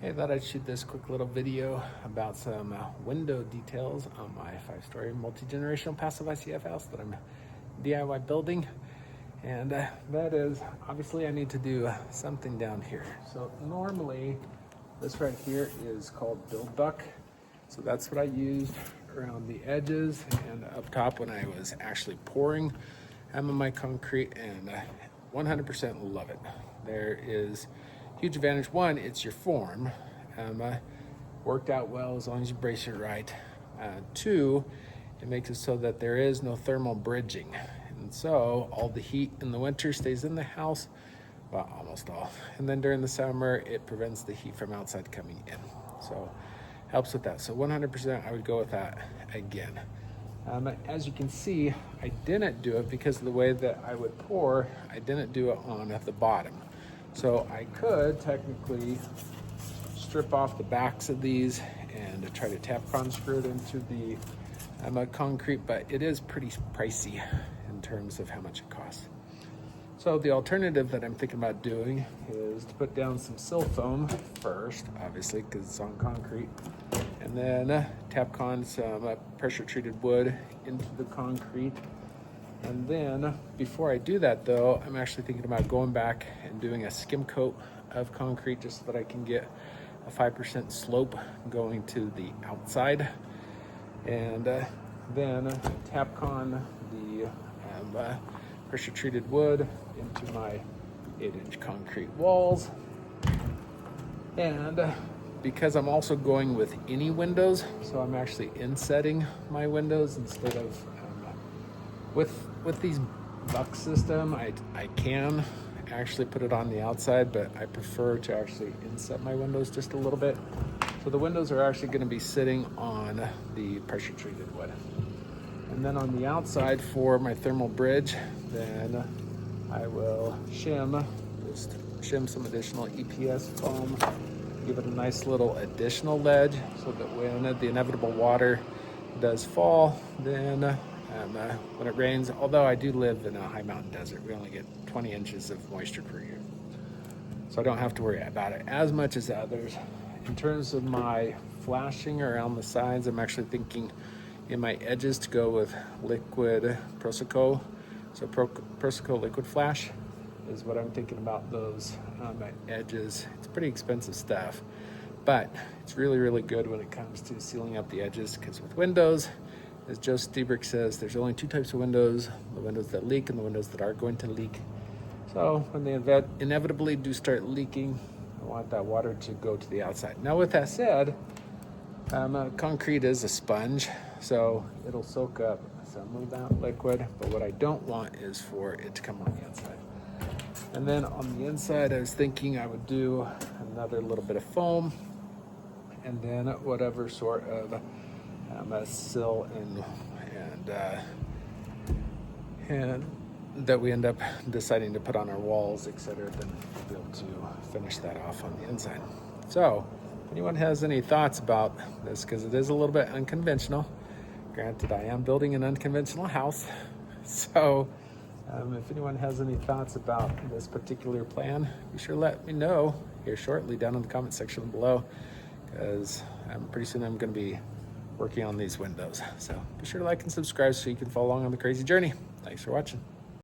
Okay, I thought I'd shoot this quick little video about some window details on my 5-story multi-generational passive ICF house that I'm DIY building. And that is, obviously I need to do something down here. So normally this right here is called build buck. So that's what I used around the edges and up top when I was actually pouring my concrete, and 100% love it. There is huge advantage. One, it's your form. Worked out well as long as you brace it right. Two, it makes it so that there is no thermal bridging. And so all the heat in the winter stays in the house, well, almost all. And then during the summer, it prevents the heat from outside coming in. So helps with that. So 100% I would go with that again. As you can see, I didn't do it because of the way that I would pour. I didn't do it on at the bottom. So I could technically strip off the backs of these and try to Tapcon screw it into the concrete, but it is pretty pricey in terms of how much it costs. So the alternative that I'm thinking about doing is to put down some sill foam first, obviously because it's on concrete, and then Tapcon some pressure treated wood into the concrete. And then before I do that though, I'm actually thinking about going back and doing a skim coat of concrete just so that I can get a 5% slope going to the outside. And then Tapcon the pressure treated wood into my 8-inch concrete walls. And because I'm also going with any windows, so I'm actually insetting my windows instead of with these buck system, I can actually put it on the outside, but I prefer to actually inset my windows just a little bit. So the windows are actually going to be sitting on the pressure treated wood. And then on the outside for my thermal bridge, then I will shim some additional EPS foam, give it a nice little additional ledge so that when the inevitable water does fall, then when it rains, although I do live in a high mountain desert, we only get 20 inches of moisture per year. So I don't have to worry about it as much as others. In terms of my flashing around the sides, I'm actually thinking in my edges to go with liquid Proseco. So Proseco liquid flash is what I'm thinking about those edges. It's pretty expensive stuff, but it's really, really good when it comes to sealing up the edges, because with windows, as Joe Stiebrick says, there's only two types of windows: the windows that leak and the windows that are going to leak. So when they inevitably do start leaking, I want that water to go to the outside. Now with that said, concrete is a sponge, so it'll soak up some of that liquid, but what I don't want is for it to come on the inside. And then on the inside, I was thinking I would do another little bit of foam, and then whatever sort of sill and that we end up deciding to put on our walls, etc., then we'll be able to finish that off on the inside. So if anyone has any thoughts about this, because it is a little bit unconventional, granted I am building an unconventional house, so if anyone has any thoughts about this particular plan, be sure to let me know here shortly down in the comment section below, because pretty soon I'm going to be working on these windows. So be sure to like and subscribe so you can follow along on the crazy journey. Thanks for watching.